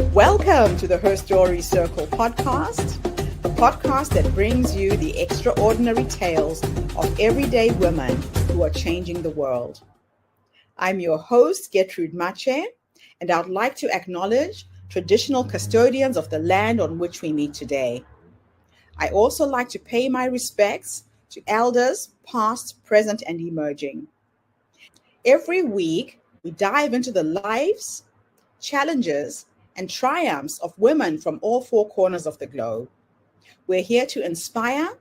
Welcome to the Her Story Circle podcast, the podcast that brings you the extraordinary tales of everyday women who are changing the world. I'm your host, Gertrude Mache, and I'd like to acknowledge traditional custodians of the land on which we meet today. I also like to pay my respects to elders, past, present, and emerging. Every week, we dive into the lives, challenges, and triumphs of women from all four corners of the globe. We're here to inspire,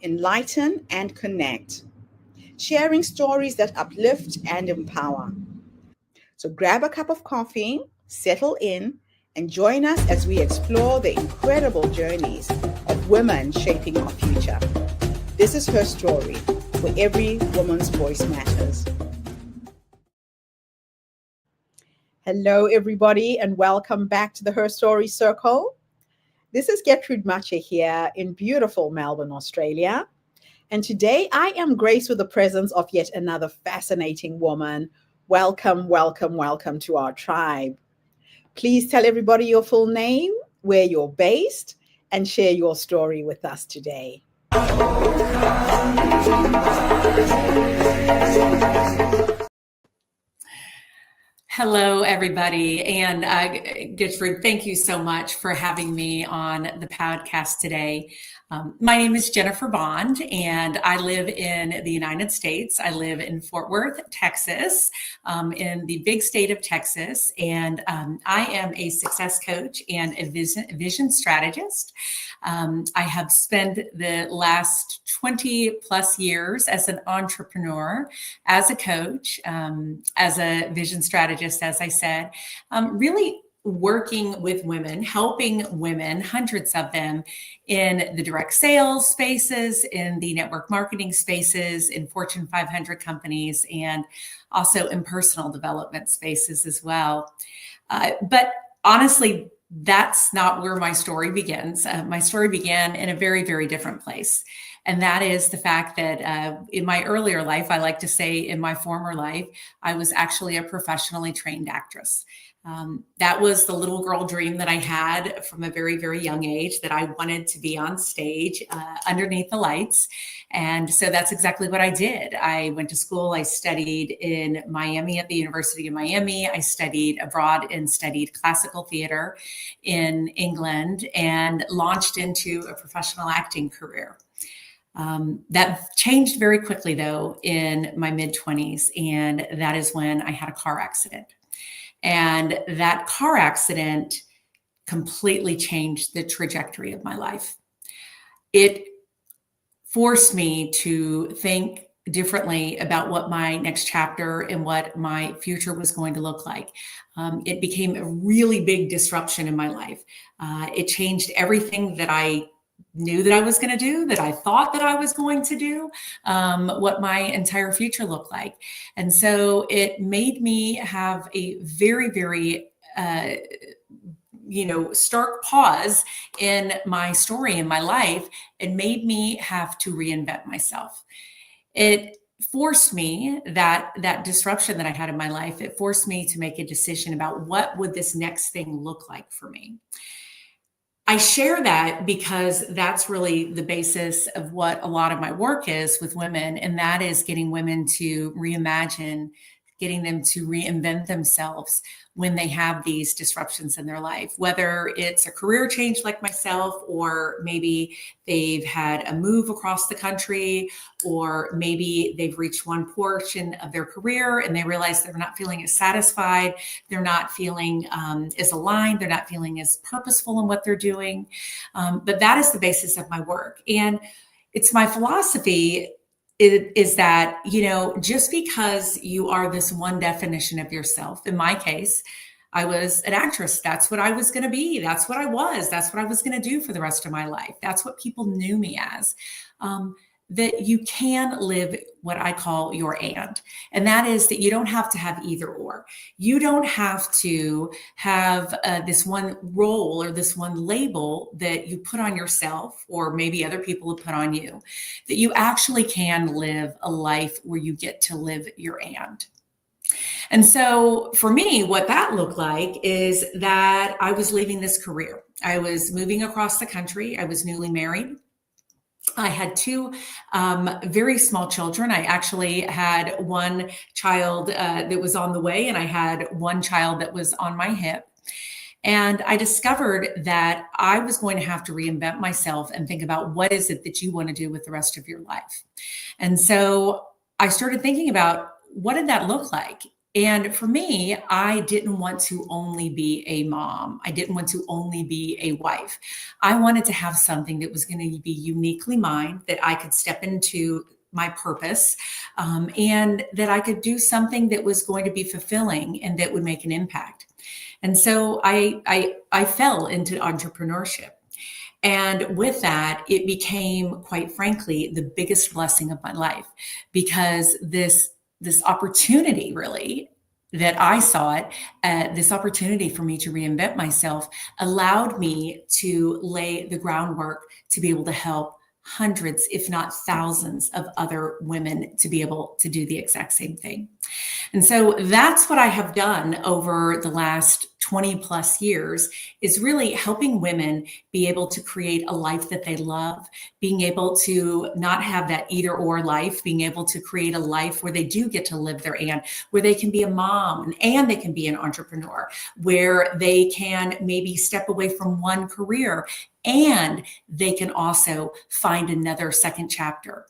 enlighten, and connect, sharing stories that uplift and empower. So grab a cup of coffee, settle in, and join us as we explore the incredible journeys of women shaping our future. This is Her Story, where every woman's voice matters. Hello, everybody, and welcome back to the Her Story Circle. This is Gertrude Mache here in beautiful Melbourne, Australia. And today I am graced with the presence of yet another fascinating woman. Welcome, welcome, welcome to our tribe. Please tell everybody your full name, where you're based, and share your story with us today. Hello, everybody. And Gertrude, thank you so much for having me on the podcast today. My name is Jennifer Bond, and I live in the United States. I live in Fort Worth, Texas, in the big state of Texas. And I am a success coach and a vision strategist. I have spent the last 20 plus years as an entrepreneur, as a coach, as a vision strategist, as I said, really working with women, helping women, hundreds of them, in the direct sales spaces, in the network marketing spaces, in Fortune 500 companies, and also in personal development spaces as well. But honestly, that's not where my story begins. My story began in a very, very different place. And that is the fact that in my earlier life, I like to say in my former life, I was actually a professionally trained actress. That was the little girl dream that I had from a very, very young age, that I wanted to be on stage underneath the lights. And so that's exactly what I did. I went to school. I studied in Miami at the University of Miami. I studied abroad and studied classical theater in England and launched into a professional acting career. That changed very quickly, though, in my mid-20s. And that is when I had a car accident. And that car accident completely changed the trajectory of my life. It forced me to think differently about what my next chapter and what my future was going to look like. It became a really big disruption in my life. It changed everything that I knew that I was going to do, that I thought that I was going to do, what my entire future looked like. And so it made me have a very, very, stark pause in my story, in my life, and made me have to reinvent myself. It forced me, that disruption that I had in my life, it forced me to make a decision about what would this next thing look like for me. I share that because that's really the basis of what a lot of my work is with women, and that is getting women to reimagine, getting them to reinvent themselves when they have these disruptions in their life, whether it's a career change like myself, or maybe they've had a move across the country, or maybe they've reached one portion of their career and they realize they're not feeling as satisfied, they're not feeling as aligned, they're not feeling as purposeful in what they're doing. But that is the basis of my work. And it's my philosophy is that, just because you are this one definition of yourself, in my case, I was an actress. That's what I was going to be. That's what I was. That's what I was going to do for the rest of my life. That's what people knew me as. That you can live what I call your and that is that you don't have to have either or. You don't have to have this one role or this one label that you put on yourself, or maybe other people have put on you, that you actually can live a life where you get to live your And so for me, what that looked like is that I was leaving this career. I was moving across the country. I was newly married. I had two very small children. I actually had one child that was on the way, and I had one child that was on my hip. And I discovered that I was going to have to reinvent myself and think about what is it that you want to do with the rest of your life. And so I started thinking about what did that look like? And for me, I didn't want to only be a mom. I didn't want to only be a wife. I wanted to have something that was going to be uniquely mine, that I could step into my purpose, and that I could do something that was going to be fulfilling and that would make an impact. And so I fell into entrepreneurship. And with that, it became, quite frankly, the biggest blessing of my life, because this opportunity really that I saw it, this opportunity for me to reinvent myself allowed me to lay the groundwork to be able to help hundreds, if not thousands of other women to be able to do the exact same thing. And so that's what I have done over the last 20 plus years, is really helping women be able to create a life that they love, being able to not have that either or life, being able to create a life where they do get to live their and, where they can be a mom and they can be an entrepreneur, where they can maybe step away from one career and they can also find another second chapter.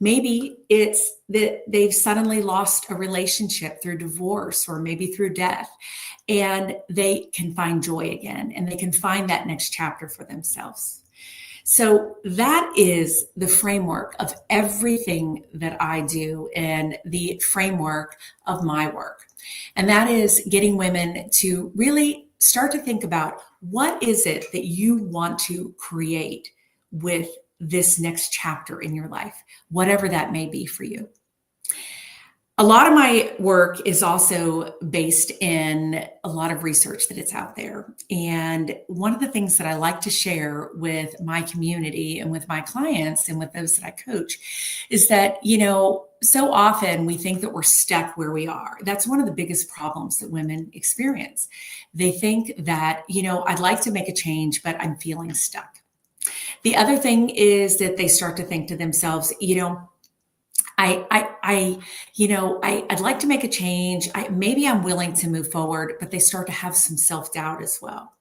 Maybe it's that they've suddenly lost a relationship through divorce or maybe through death, and they can find joy again and they can find that next chapter for themselves. So that is the framework of everything that I do and the framework of my work. And that is getting women to really start to think about, what is it that you want to create with this next chapter in your life, whatever that may be for you. A lot of my work is also based in a lot of research that is out there. And one of the things that I like to share with my community and with my clients and with those that I coach is that, so often we think that we're stuck where we are. That's one of the biggest problems that women experience. They think that, I'd like to make a change, but I'm feeling stuck. The other thing is that they start to think to themselves, I'd like to make a change. Maybe I'm willing to move forward, but they start to have some self-doubt as well.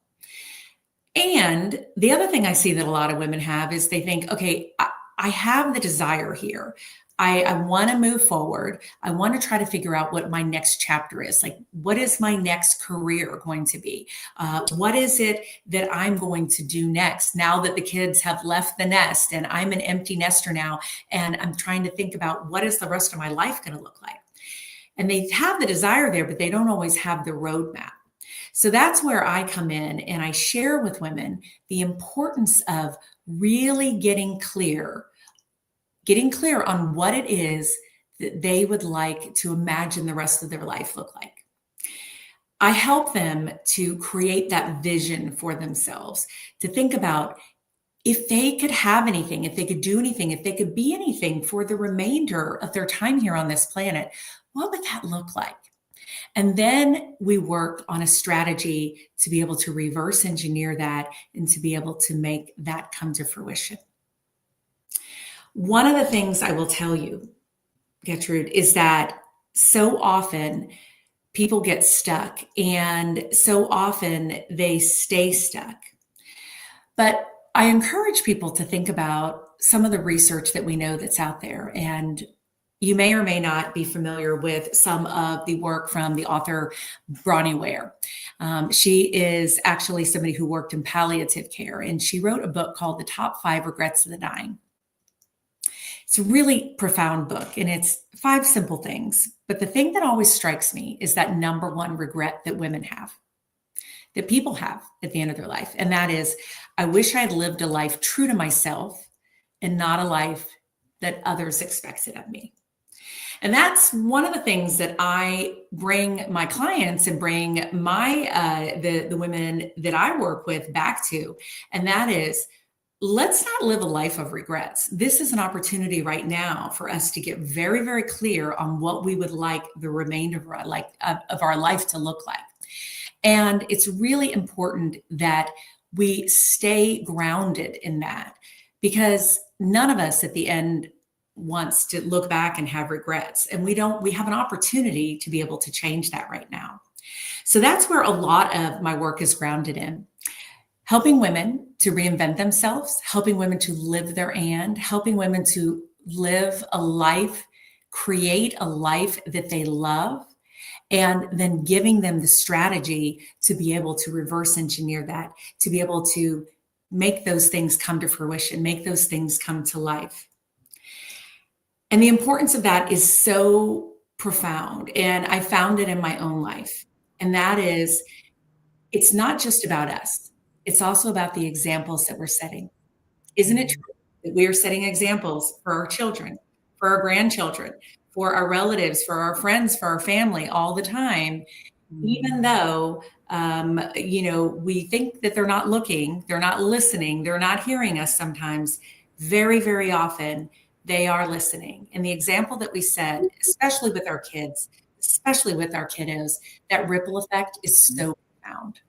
And the other thing I see that a lot of women have is they think, okay, I have the desire here. I want to move forward. I want to try to figure out what my next chapter is. Like, what is my next career going to be? What is it that I'm going to do next now that the kids have left the nest and I'm an empty nester now, and I'm trying to think about what is the rest of my life going to look like? And they have the desire there, but they don't always have the roadmap. So that's where I come in and I share with women the importance of really getting clear on what it is that they would like to imagine the rest of their life look like. I help them to create that vision for themselves, to think about if they could have anything, if they could do anything, if they could be anything for the remainder of their time here on this planet, what would that look like? And then we work on a strategy to be able to reverse engineer that and to be able to make that come to fruition. One of the things I will tell you, Gertrude, is that so often people get stuck, and so often they stay stuck. But I encourage people to think about some of the research that we know that's out there. And you may or may not be familiar with some of the work from the author Bronnie Ware. She is actually somebody who worked in palliative care, and she wrote a book called The Top 5 Regrets of the Dying. It's a really profound book, and it's 5 simple things. But the thing that always strikes me is that number one regret that women have, that people have at the end of their life. And that is, I wish I had lived a life true to myself and not a life that others expected of me. And that's one of the things that I bring my clients and bring my the women that I work with back to. And that is, let's not live a life of regrets. This is an opportunity right now for us to get very, very clear on what we would like the remainder of our life to look like. And it's really important that we stay grounded in that, because none of us at the end wants to look back and have regrets. And we have an opportunity to be able to change that right now. So that's where a lot of my work is grounded in. Helping women to reinvent themselves, helping women to live their and, helping women to live a life, create a life that they love, and then giving them the strategy to be able to reverse engineer that, to be able to make those things come to fruition, make those things come to life. And the importance of that is so profound. And I found it in my own life. And that is, it's not just about us. It's also about the examples that we're setting. Isn't it true that we are setting examples for our children, for our grandchildren, for our relatives, for our friends, for our family all the time, even though, we think that they're not looking, they're not listening, they're not hearing us sometimes. Very, very often, they are listening. And the example that we set, especially with our kids, especially with our kiddos, that ripple effect is so profound.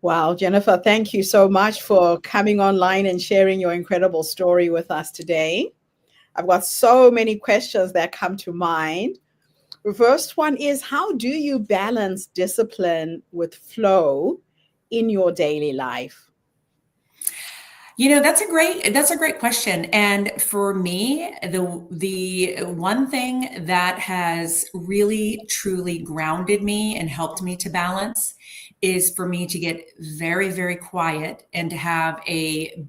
Wow, Jennifer, thank you so much for coming online and sharing your incredible story with us today. I've got so many questions that come to mind. The first one is, how do you balance discipline with flow in your daily life? That's a great question. And for me, the one thing that has really truly grounded me and helped me to balance is for me to get very, very quiet and to have a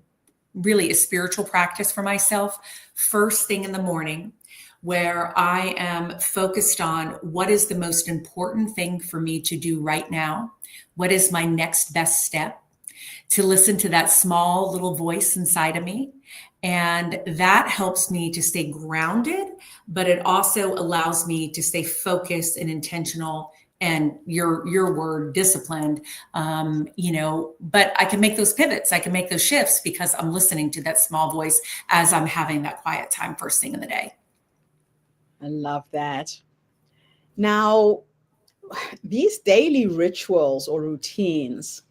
spiritual practice for myself first thing in the morning, where I am focused on what is the most important thing for me to do right now. What is my next best step? To listen to that small little voice inside of me. And that helps me to stay grounded, but it also allows me to stay focused and intentional, and your word, disciplined. But I can make those pivots, I can make those shifts because I'm listening to that small voice as I'm having that quiet time first thing in the day. I love that. Now, these daily rituals or routines,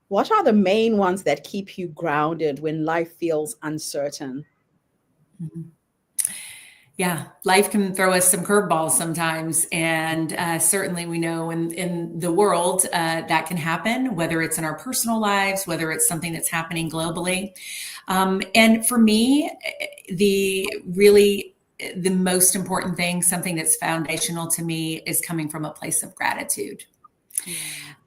what are the main ones that keep you grounded when life feels uncertain? Mm-hmm. Yeah, life can throw us some curveballs sometimes. And certainly we know in the world that can happen, whether it's in our personal lives, whether it's something that's happening globally. And for me, the most important thing, something that's foundational to me, is coming from a place of gratitude.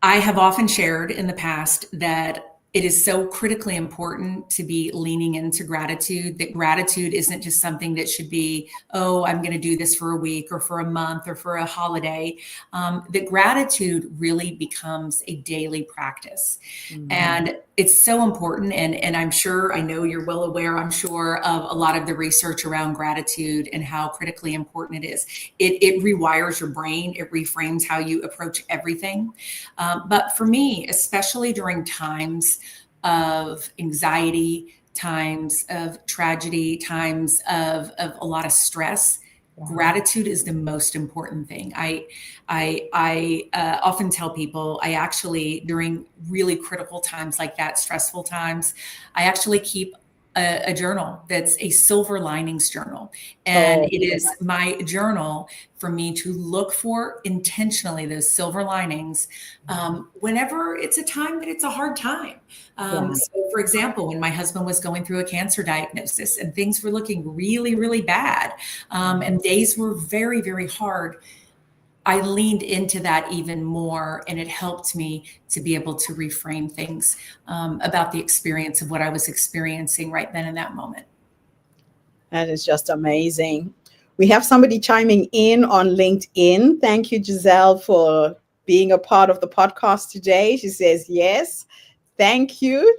I have often shared in the past that it is so critically important to be leaning into gratitude, that gratitude isn't just something that should be, oh, I'm going to do this for a week or for a month or for a holiday. That gratitude really becomes a daily practice. Mm-hmm. And it's so important. And I'm sure, I know you're well aware, I'm sure, of a lot of the research around gratitude and how critically important it is. It rewires your brain. It reframes how you approach everything. But for me, especially during times of anxiety, times of tragedy, times of a lot of stress, gratitude is the most important thing. I often tell people, I actually, during really critical times like that, stressful times, I actually keep a journal that's a silver linings journal. And it is my journal for me to look for intentionally those silver linings whenever it's a time that it's a hard time. So for example, when my husband was going through a cancer diagnosis and things were looking really, really bad, and days were very, very hard, I leaned into that even more, and it helped me to be able to reframe things about the experience of what I was experiencing right then in that moment. That is just amazing. We have somebody chiming in on LinkedIn. Thank you, Giselle, for being a part of the podcast today. She says, yes, thank you.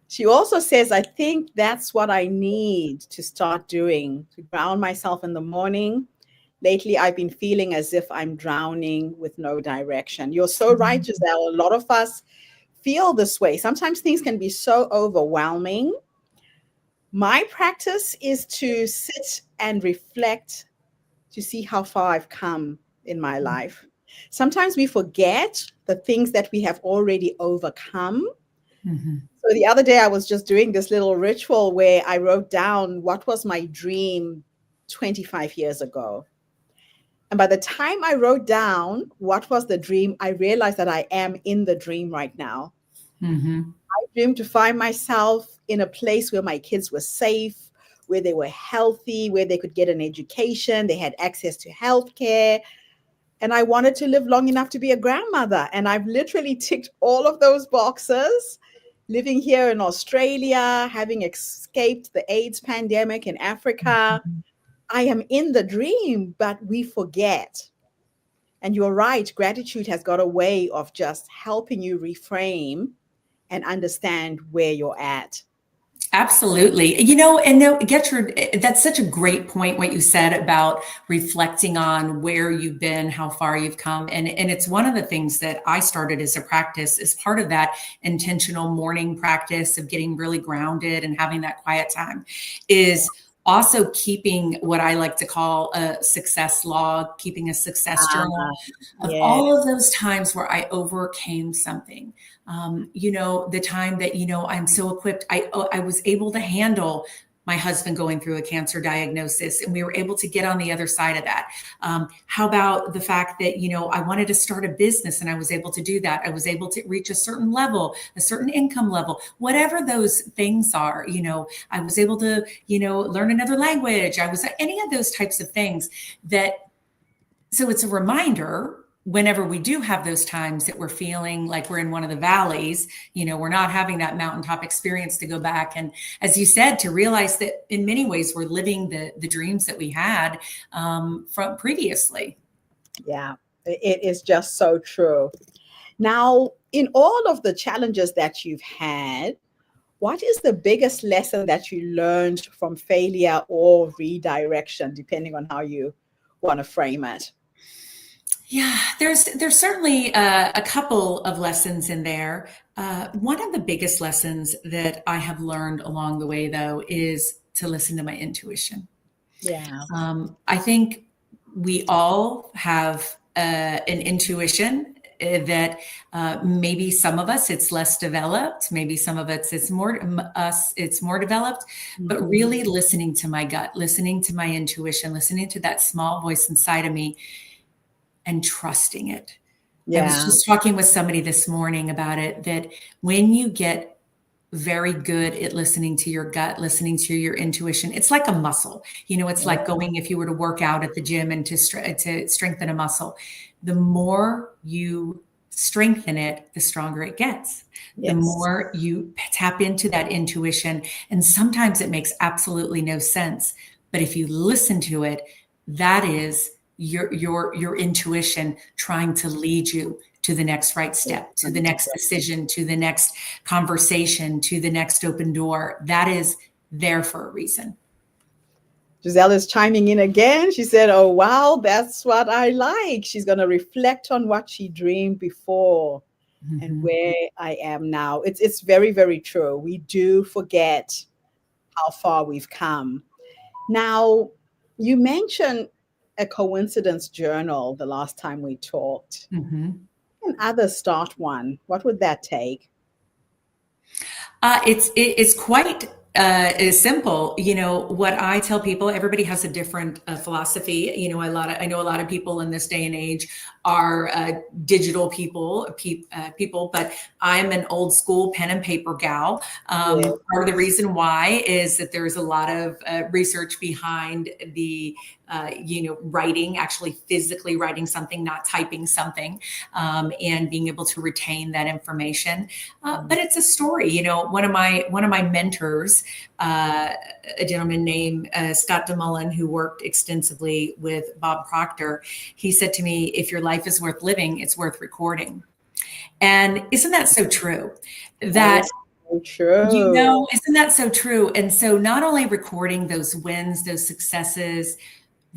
She also says, I think that's what I need to start doing, to ground myself in the morning. Lately, I've been feeling as if I'm drowning with no direction. You're so right, Giselle. A lot of us feel this way. Sometimes things can be so overwhelming. My practice is to sit and reflect to see how far I've come in my life. Sometimes we forget the things that we have already overcome. Mm-hmm. So the other day I was just doing this little ritual where I wrote down what was my dream 25 years ago. And by the time I wrote down what was the dream, I realized that I am in the dream right now. Mm-hmm. I dreamed to find myself in a place where my kids were safe, where they were healthy, where they could get an education, they had access to healthcare. And I wanted to live long enough to be a grandmother. And I've literally ticked all of those boxes, living here in Australia, having escaped the AIDS pandemic in Africa. I am in the dream, but we forget. And you're right, gratitude has got a way of just helping you reframe and understand where you're at. Absolutely. You know, and no, Gertrude, that's such a great point, what you said about reflecting on where you've been, how far you've come. And it's one of the things that I started as a practice as part of that intentional morning practice of getting really grounded and having that quiet time is also keeping what I like to call a success log, keeping a success journal of Yeah, all of those times where I overcame something. You know, the time that, you know, I'm so equipped, I was able to handle my husband going through a cancer diagnosis, and we were able to get on the other side of that. How about the fact that, you know, I wanted to start a business and I was able to do that. I was able to reach a certain level, a certain income level, whatever those things are. You know, I was able to, you know, learn another language. I was any of those types of things that, so it's a reminder whenever we do have those times that we're feeling like we're in one of the valleys, you know, we're not having that mountaintop experience, to go back and, as you said, to realize that in many ways we're living the dreams that we had from previously. yeah, it is just so true. Now, in all of the challenges that you've had, what is the biggest lesson that you learned from failure or redirection, depending on how you want to frame it? Yeah, there's certainly a couple of lessons in there. One of the biggest lessons that I have learned along the way, though, is to listen to my intuition. Yeah. I think we all have an intuition that maybe some of us it's less developed, maybe some of it's more us it's more developed, but Mhm. really listening to my gut, listening to my intuition, listening to that small voice inside of me and trusting it. I was Yeah. just talking with somebody this morning about it, that when you get very good at listening to your gut, listening to your intuition, it's like a muscle. You know, it's like going, if you were to work out at the gym and to strengthen a muscle, the more you strengthen it, the stronger it gets. The Yes. more you tap into that intuition, and sometimes it makes absolutely no sense, but if you listen to it, that is your intuition trying to lead you to the next right step, to the next decision, to the next conversation, to the next open door. That is there for a reason. Giselle is chiming in again. She said, "Oh, wow, that's what I like." She's going to reflect on what she dreamed before and Mm-hmm. where I am now. It's very, very true. We do forget how far we've come. Now, you mentioned a coincidence journal the last time we talked. Mm-hmm. Can others start one? What would that take? It's quite is simple. You know what I tell people. Everybody has a different philosophy. You know, I know a lot of people in this day and age are digital people, but I'm an old school pen and paper gal. Yeah. Part of the reason why is that there's a lot of research behind the you know, writing, actually physically writing something, not typing something, and being able to retain that information. But it's a story. You know, one of my mentors, a gentleman named Scott DeMullen, who worked extensively with Bob Proctor, he said to me, "If your life is worth living, it's worth recording." And isn't that so true? That That, is so you true. know, isn't that so true? And so not only recording those wins, those successes,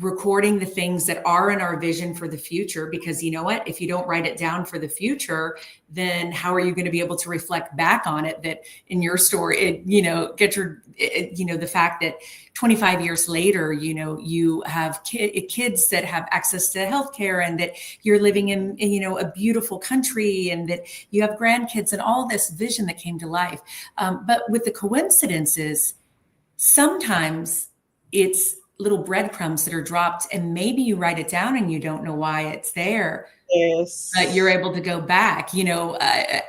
recording the things that are in our vision for the future, because you know what, if you don't write it down for the future, then how are you going to be able to reflect back on it, that in your story, the fact that 25 years later, you have kids that have access to healthcare, and that you're living in, a beautiful country, and that you have grandkids, and all this vision that came to life. But with the coincidences, sometimes it's little breadcrumbs that are dropped, and maybe you write it down and you don't know why it's there. But you're Yes. able to go back.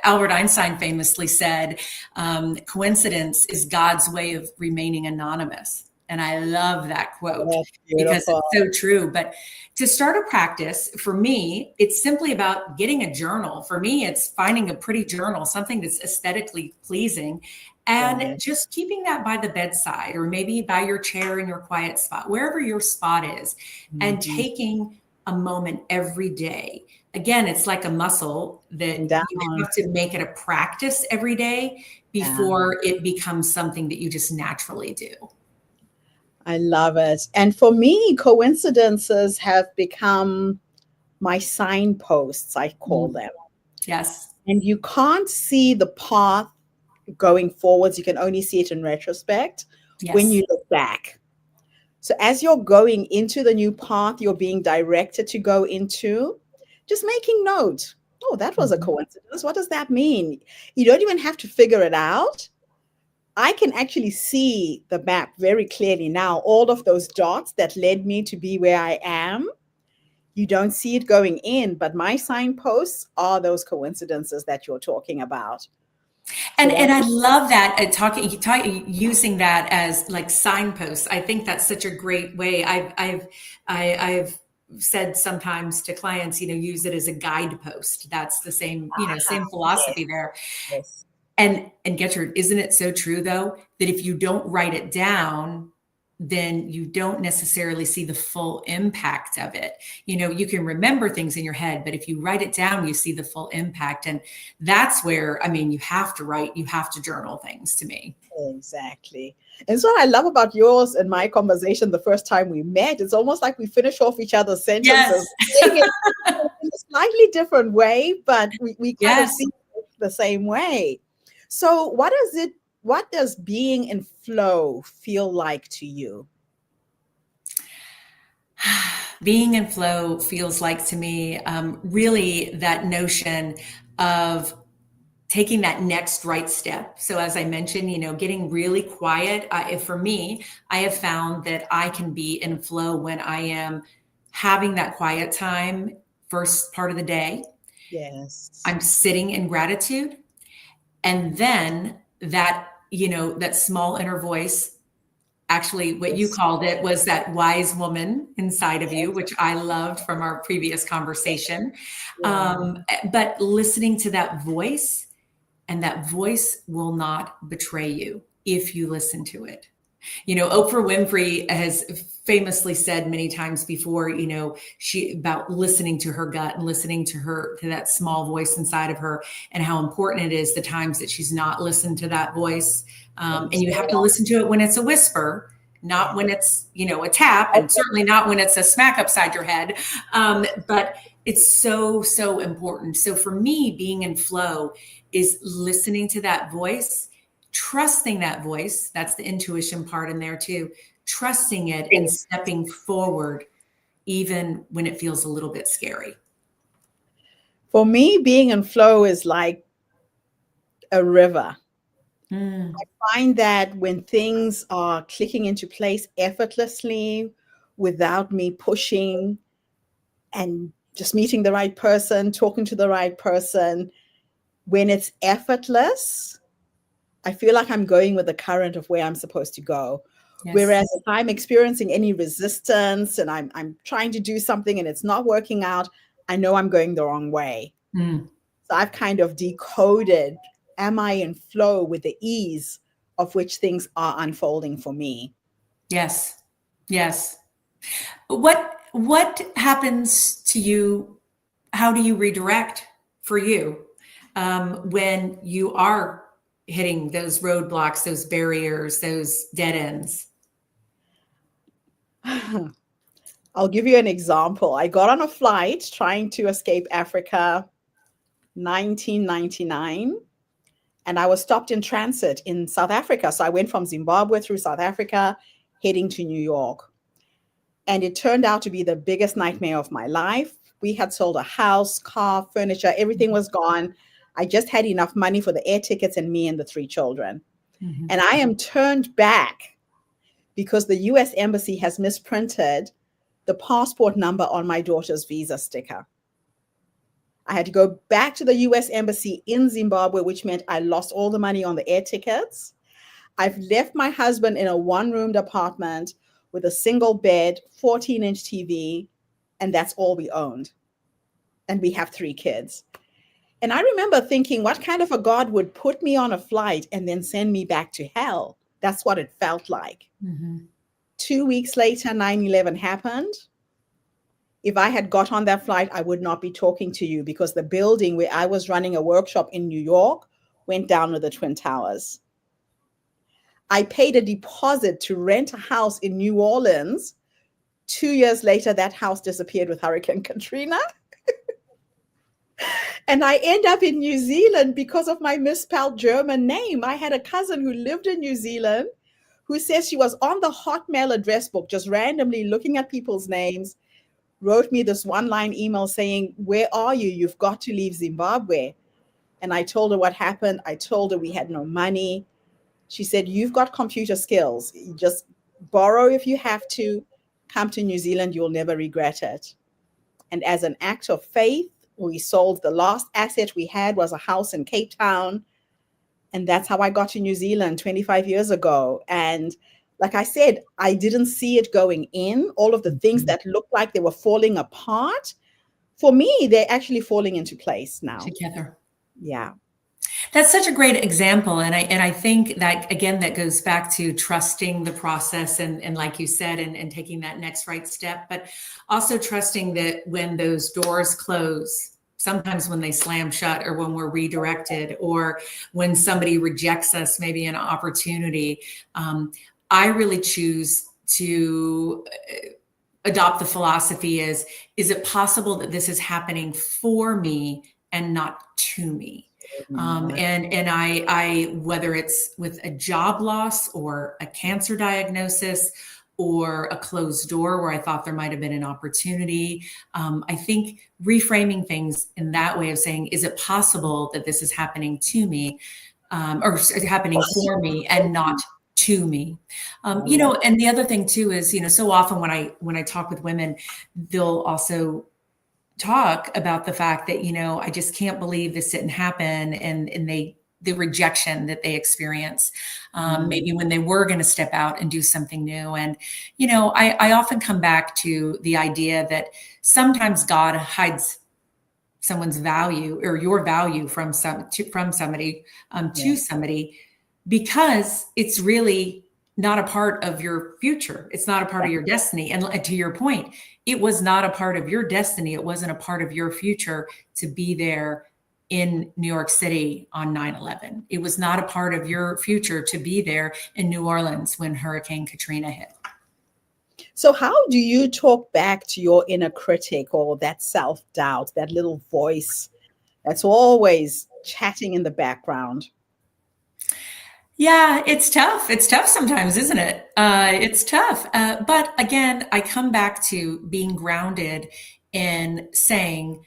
Albert Einstein famously said, coincidence is God's way of remaining anonymous. And I love that quote That's because beautiful. it's so true. But to start a practice, for me, it's simply about getting a journal. For me, it's finding a pretty journal, something that's aesthetically pleasing, and Yes. just keeping that by the bedside, or maybe by your chair in your quiet spot, wherever your spot is, and Mhm. taking a moment every day. Again, it's like a muscle that Down. you have to make it a practice every day Yeah. before it becomes something that you just naturally do. I love it. And for me, coincidences have become my signposts, I call Mm. them. Yes. And you can't see the path going forwards. You can only see it in retrospect when Yes. you look back. So as you're going into the new path you're being directed to go into, just making note. Oh, that was a Mhm. coincidence. What does that mean? You don't even have to figure it out. I can actually see the map very clearly now, all of those dots that led me to be where I am. You don't see it going in, but my signposts are those coincidences that you're talking about. So And that's I love that, using that as like signposts. I think that's such a great way. I've said sometimes to clients, use it as a guidepost. That's the same yes, philosophy there. yes. And Gertrude, isn't it so true though, that if you don't write it down, then you don't necessarily see the full impact of it. You can remember things in your head, but if you write it down, you see the full impact. And that's where, you have to write, you have to journal things, to me. Exactly. And so what I love about yours and my conversation the first time we met, it's almost like we finish off each other's sentences, Yes. saying it in a slightly different way, but we kind of Yes. see it the same way. So what does being in flow feel like to you? Being in flow feels like to me, really that notion of taking that next right step. So as I mentioned, getting really quiet. For me, I have found that I can be in flow when I am having that quiet time, first part of the day. Yes. I'm sitting in gratitude. And then that small inner voice, actually what you Yes. called it was that wise woman inside of you, Yes. which I loved from our previous conversation. Yeah. But listening to that voice, and that voice will not betray you if you listen to it. Oprah Winfrey has famously said many times before, she about listening to her gut and listening to that small voice inside of her, and how important it is the times that she's not listened to that voice. And Yes. you have to listen to it when it's a whisper, not Yeah. when it's, a tap, and certainly not when it's a smack upside your head. But it's so, so important. So for me, being in flow is listening to that voice, trusting that voice. That's the intuition part in there too. Trusting it and stepping forward, even when it feels a little bit scary. For me, being in flow is like a river. Mm, Find that when things are clicking into place effortlessly without me pushing and just meeting the right person, talking to the right person, when it's effortless, I feel like I'm going with the current of where I'm supposed to go. yes. Whereas if I'm experiencing any resistance and I'm trying to do something and it's not working out, I know I'm going the wrong way. Mm, So I've kind of decoded, am I in flow with the ease of which things are unfolding for me? yes. Yes. What happens to you? How do you redirect for you, when you are hitting those roadblocks, those barriers, those dead ends? I'll give you an example. I got on a flight trying to escape Africa, 1999, and I was stopped in transit in South Africa. So I went from Zimbabwe through South Africa, heading to New York. And it turned out to be the biggest nightmare of my life. We had sold a house, car, furniture, everything was gone. I just had enough money for the air tickets and me and the 3 children. Mm-hmm. And I am turned back because the US Embassy has misprinted the passport number on my daughter's visa sticker. I had to go back to the US Embassy in Zimbabwe, which meant I lost all the money on the air tickets. I've left my husband in a 1-room apartment with a single bed, 14-inch TV, and that's all we owned. And we have 3 kids. And I remember thinking, what kind of a God would put me on a flight and then send me back to hell? That's what it felt like. Mm-hmm. 2 weeks later, 9/11 happened. If I had got on that flight, I would not be talking to you because the building where I was running a workshop in New York went down with the Twin Towers. I paid a deposit to rent a house in New Orleans. 2 years later, that house disappeared with Hurricane Katrina. And I end up in New Zealand because of my misspelled German name. I had a cousin who lived in New Zealand who says she was on the Hotmail address book, just randomly looking at people's names, wrote me this 1-line email saying, "Where are you? You've got to leave Zimbabwe." And I told her what happened. I told her we had no money. She said, "You've got computer skills. You just borrow if you have to. Come to New Zealand. You'll never regret it." And as an act of faith, we sold the last asset we had was a house in Cape Town. And that's how I got to New Zealand 25 years ago. And like I said, I didn't see it going in. All of the things that looked like they were falling apart, for me, they're actually falling into place now. Together. Yeah. That's such a great example. And I think that, again, that goes back to trusting the process and like you said, and taking that next right step, but also trusting that when those doors close, sometimes when they slam shut or when we're redirected or when somebody rejects us, maybe an opportunity, I really choose to adopt the philosophy is it possible that this is happening for me and not to me? And I, whether it's with a job loss or a cancer diagnosis or a closed door where I thought there might have been an opportunity, I think reframing things in that way of saying, is it possible that this is happening to me, or happening for me and not to me? You know, and the other thing too is, you know, so often when I talk with women, they'll also talk about the fact that, you know, I just can't believe this didn't happen, and the rejection that they experience, maybe when they were going to step out and do something new. And, you know, I often come back to the idea that sometimes God hides someone's value or your value from somebody to somebody, because it's really not a part of your future. It's not a part of your destiny. And to your point, it was not a part of your destiny. It wasn't a part of your future to be there in New York City on 9/11. It was not a part of your future to be there in New Orleans when Hurricane Katrina hit. So how do you talk back to your inner critic or that self-doubt, that little voice that's always chatting in the background? Yeah, it's tough. It's tough sometimes, isn't it? It's tough. But again, I come back to being grounded in saying,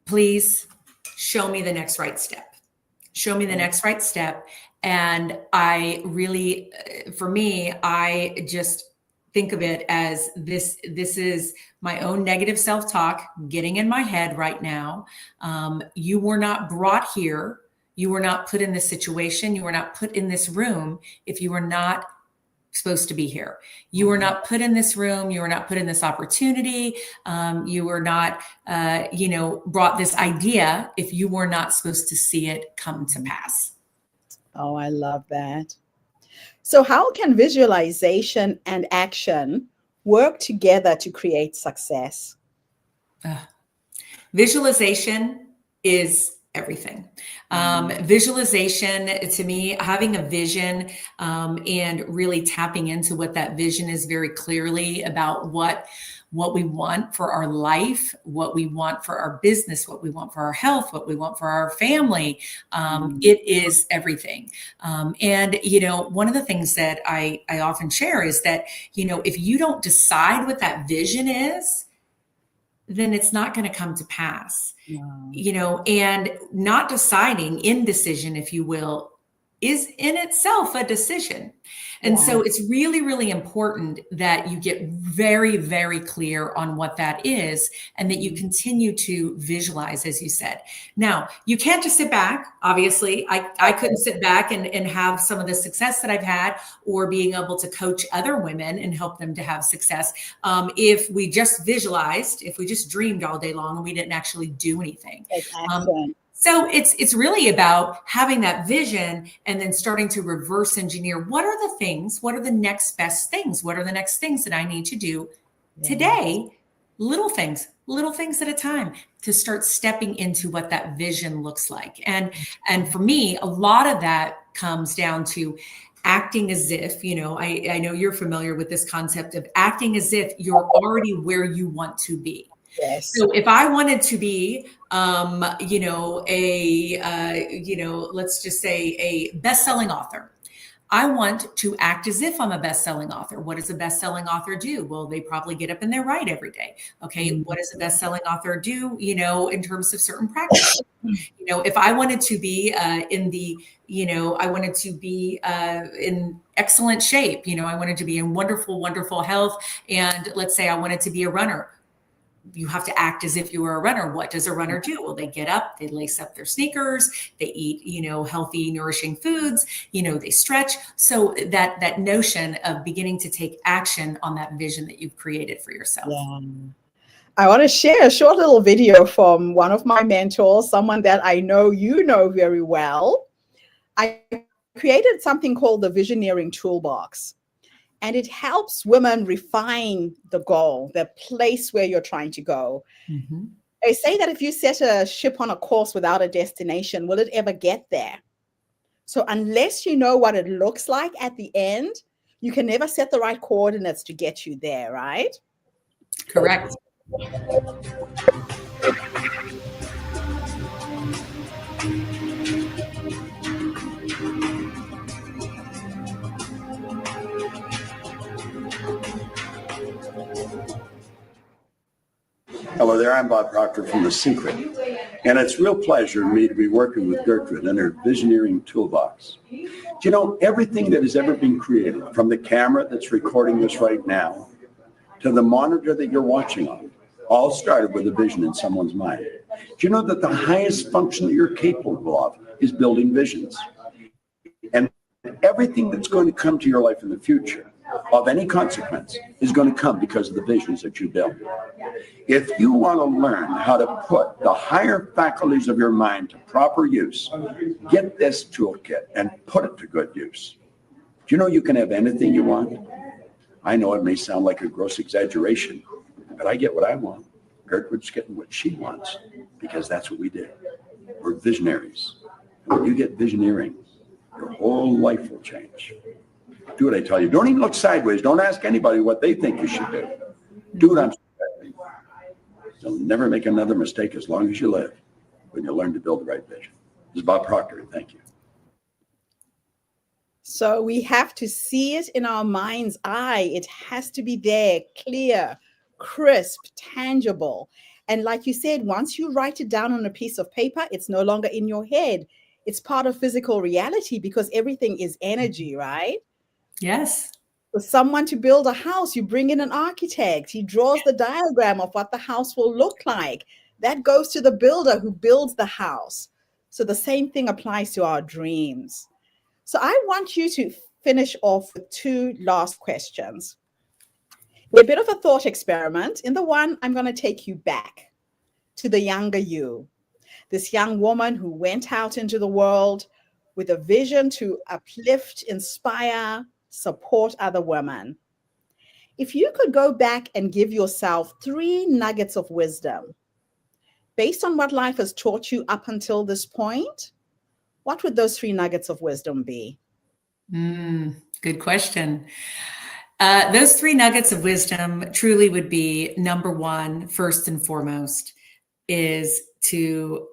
please show me the next right step. Show me the next right step. And I really, for me, I just think of it as this is my own negative self-talk getting in my head right now. You were not brought here. You were not put in this situation. You were not put in this room if you were not supposed to be here. You were not put in this room. You were not put in this opportunity. You were not, brought this idea if you were not supposed to see it come to pass. Oh, I love that. So how can visualization and action work together to create success? Visualization is everything. Visualization, to me, having a vision and really tapping into what that vision is very clearly about what we want for our life, what we want for our business, what we want for our health, what we want for our family. It is everything. And, one of the things that I often share is that, if you don't decide what that vision is, then it's not going to come to pass. And not deciding, indecision, if you will, is in itself a decision. And so it's really, really important that you get very, very clear on what that is and that you continue to visualize, as you said. Now, you can't just sit back. Obviously, I couldn't sit back and have some of the success that I've had, or being able to coach other women and help them to have success, if we just visualized, if we just dreamed all day long and we didn't actually do anything. So it's really about having that vision and then starting to reverse engineer. What are the things? What are the next best things? What are the next things that I need to do today? Little things at a time, to start stepping into what that vision looks like. And for me, a lot of that comes down to acting as if, I know you're familiar with this concept of acting as if you're already where you want to be. Yes. So if I wanted to be, let's just say a best-selling author, I want to act as if I'm a best-selling author. What does a best-selling author do? Well, they probably get up and they write every day. Okay. What does a best-selling author do, in terms of certain practices? If I wanted to be in excellent shape, I wanted to be in wonderful, wonderful health. And let's say I wanted to be a runner. You have to act as if you were a runner. What does a runner do? Well, they get up, they lace up their sneakers, they eat, healthy, nourishing foods, they stretch. So that notion of beginning to take action on that vision that you've created for yourself. I want to share a short little video from one of my mentors, someone that I know you know very well. I created something called the Visioneering Toolbox. And it helps women refine the goal, the place where you're trying to go. They say that if you set a ship on a course without a destination, will it ever get there? So unless you know what it looks like at the end, you can never set the right coordinates to get you there, right? Correct. Hello there, I'm Bob Proctor from The Secret, and it's a real pleasure to me to be working with Gertrude and her Visioneering Toolbox. Everything that has ever been created, from the camera that's recording this right now to the monitor that you're watching on, all started with a vision in someone's mind. Do you know that the highest function that you're capable of is building visions? And everything that's going to come to your life in the future of any consequence is going to come because of the visions that you build. If you want to learn how to put the higher faculties of your mind to proper use, get this toolkit and put it to good use. Do you know you can have anything you want? I know it may sound like a gross exaggeration, but I get what I want. Gertrude's getting what she wants, because that's what we do. We're visionaries. When you get visioneering, your whole life will change. Do what I tell you. Don't even look sideways. Don't ask anybody what they think you should do. Do what I'm saying. You'll never make another mistake as long as you live when you learn to build the right vision. This is Bob Proctor. Thank you. So we have to see it in our mind's eye. It has to be there, clear, crisp, tangible. And like you said, once you write it down on a piece of paper, it's no longer in your head. It's part of physical reality, because everything is energy, right? Yes. For someone to build a house, you bring in an architect. He draws the diagram of what the house will look like. That goes to the builder who builds the house. So the same thing applies to our dreams. So I want you to finish off with two last questions. A bit of a thought experiment. In the one, I'm going to take you back to the younger you, this young woman who went out into the world with a vision to uplift, inspire, support other women. If you could go back and give yourself 3 nuggets of wisdom, based on what life has taught you up until this point, what would those 3 nuggets of wisdom be? Good question. Those 3 nuggets of wisdom truly would be, number one, first and foremost, is to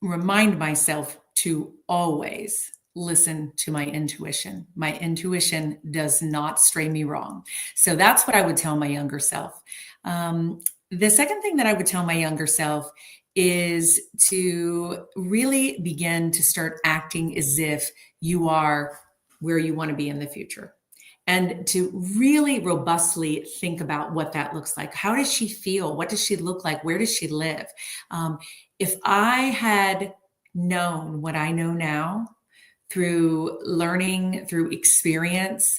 remind myself to always listen to my intuition. My intuition does not stray me wrong. So that's what I would tell my younger self. The second thing that I would tell my younger self is to really begin to start acting as if you are where you want to be in the future, and to really robustly think about what that looks like. How does she feel? What does she look like? Where does she live? If I had known what I know now through learning, through experience,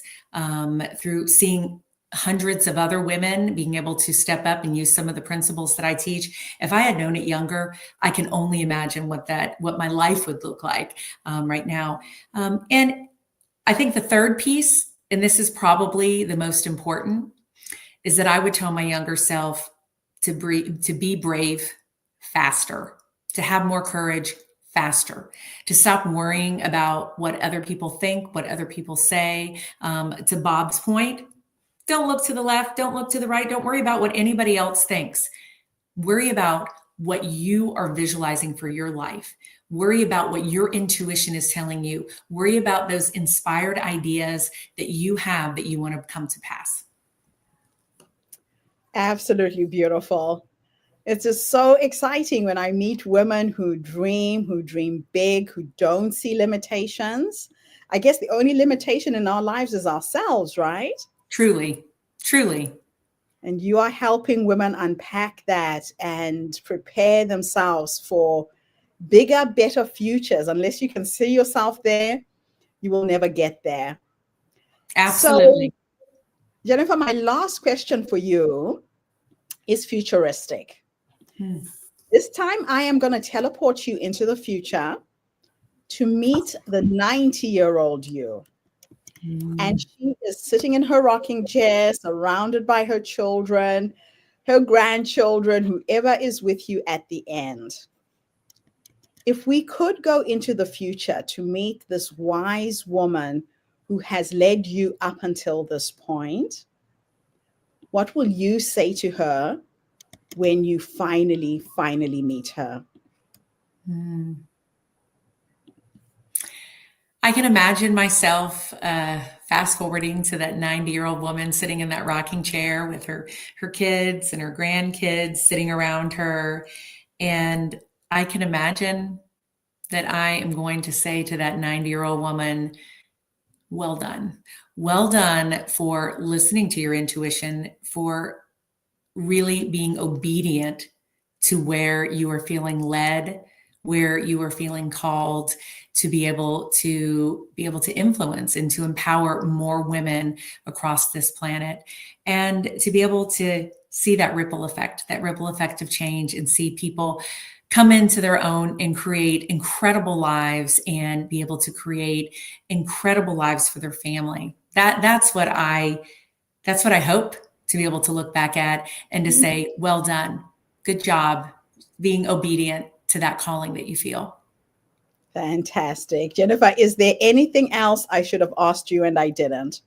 through seeing hundreds of other women being able to step up and use some of the principles that I teach. If I had known it younger, I can only imagine what my life would look like right now. And I think the third piece, and this is probably the most important, is that I would tell my younger self to be brave faster, to have more courage faster, to stop worrying about what other people think, what other people say. To Bob's point, don't look to the left, don't look to the right, don't worry about what anybody else thinks. Worry about what you are visualizing for your life. Worry about what your intuition is telling you. Worry about those inspired ideas that you have that you want to come to pass. Absolutely beautiful. It's just so exciting when I meet women who dream big, who don't see limitations. I guess the only limitation in our lives is ourselves, right? Truly, truly. And you are helping women unpack that and prepare themselves for bigger, better futures. Unless you can see yourself there, you will never get there. Absolutely. So, Jennifer, my last question for you is futuristic. This time I am going to teleport you into the future to meet the 90-year-old you. And she is sitting in her rocking chair, surrounded by her children, her grandchildren, whoever is with you at the end. If we could go into the future to meet this wise woman who has led you up until this point, what will you say to her when you finally meet her? I can imagine myself fast forwarding to that 90-year-old woman sitting in that rocking chair with her kids and her grandkids sitting around her. And I can imagine that I am going to say to that 90-year-old woman, well done. Well done for listening to your intuition, for really being obedient to where you are feeling led, where you are feeling called to be able to influence and to empower more women across this planet, and to be able to see that ripple effect of change, and see people come into their own and create incredible lives, and be able to create incredible lives for their family. That's what I hope to be able to look back at and to say, well done, good job, being obedient to that calling that you feel. Fantastic. Jennifer, is there anything else I should have asked you and I didn't?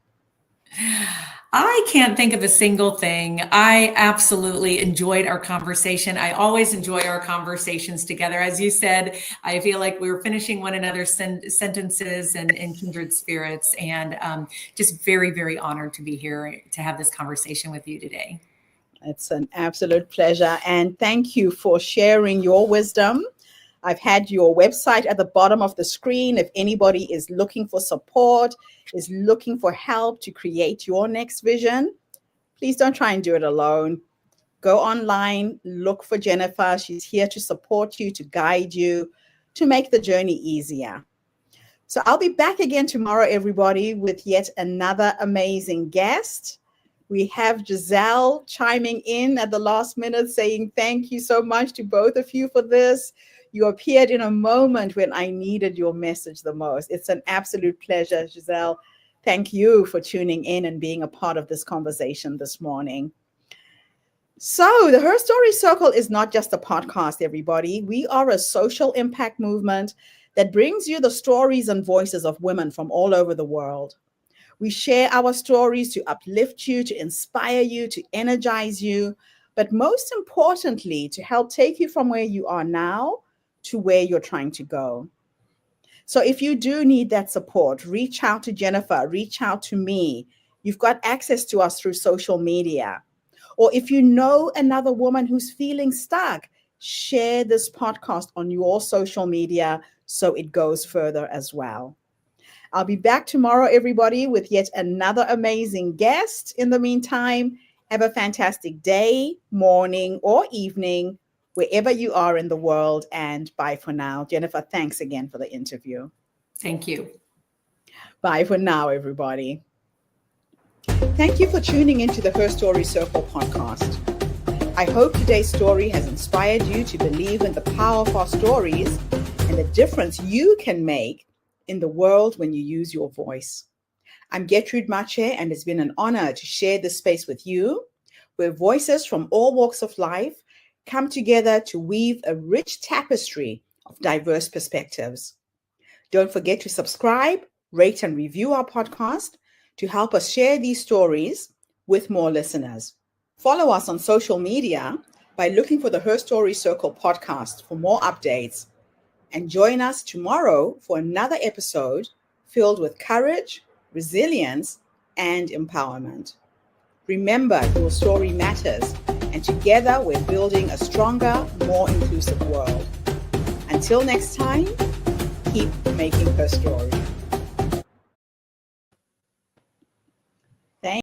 I can't think of a single thing. I absolutely enjoyed our conversation. I always enjoy our conversations together. As you said, I feel like we were finishing one another's sentences and kindred spirits, and just very, very honored to be here to have this conversation with you today. It's an absolute pleasure. And thank you for sharing your wisdom. I've had your website at the bottom of the screen. If anybody is looking for support, is looking for help to create your next vision, please don't try and do it alone. Go online, look for Jennifer. She's here to support you, to guide you, to make the journey easier. So I'll be back again tomorrow, everybody, with yet another amazing guest. We have Giselle chiming in at the last minute saying thank you so much to both of you for this. You appeared in a moment when I needed your message the most. It's an absolute pleasure, Giselle. Thank you for tuning in and being a part of this conversation this morning. So, the Her Story Circle is not just a podcast, everybody. We are a social impact movement that brings you the stories and voices of women from all over the world. We share our stories to uplift you, to inspire you, to energize you, but most importantly, to help take you from where you are now to where you're trying to go. So if you do need that support, reach out to Jennifer, reach out to me. You've got access to us through social media. Or if you know another woman who's feeling stuck, share this podcast on your social media so it goes further as well. I'll be back tomorrow, everybody, with yet another amazing guest. In the meantime, have a fantastic day, morning, or evening, wherever you are in the world. And bye for now. Jennifer, thanks again for the interview. Thank you. Bye for now, everybody. Thank you for tuning into the Her Story Circle podcast. I hope today's story has inspired you to believe in the power of our stories and the difference you can make in the world when you use your voice. I'm Gertrude Mache, and it's been an honor to share this space with you, where voices from all walks of life come together to weave a rich tapestry of diverse perspectives. Don't forget to subscribe, rate, and review our podcast to help us share these stories with more listeners. Follow us on social media by looking for the Her Story Circle podcast for more updates. And join us tomorrow for another episode filled with courage, resilience, and empowerment. Remember, your story matters, and together we're building a stronger, more inclusive world. Until next time, keep making her story.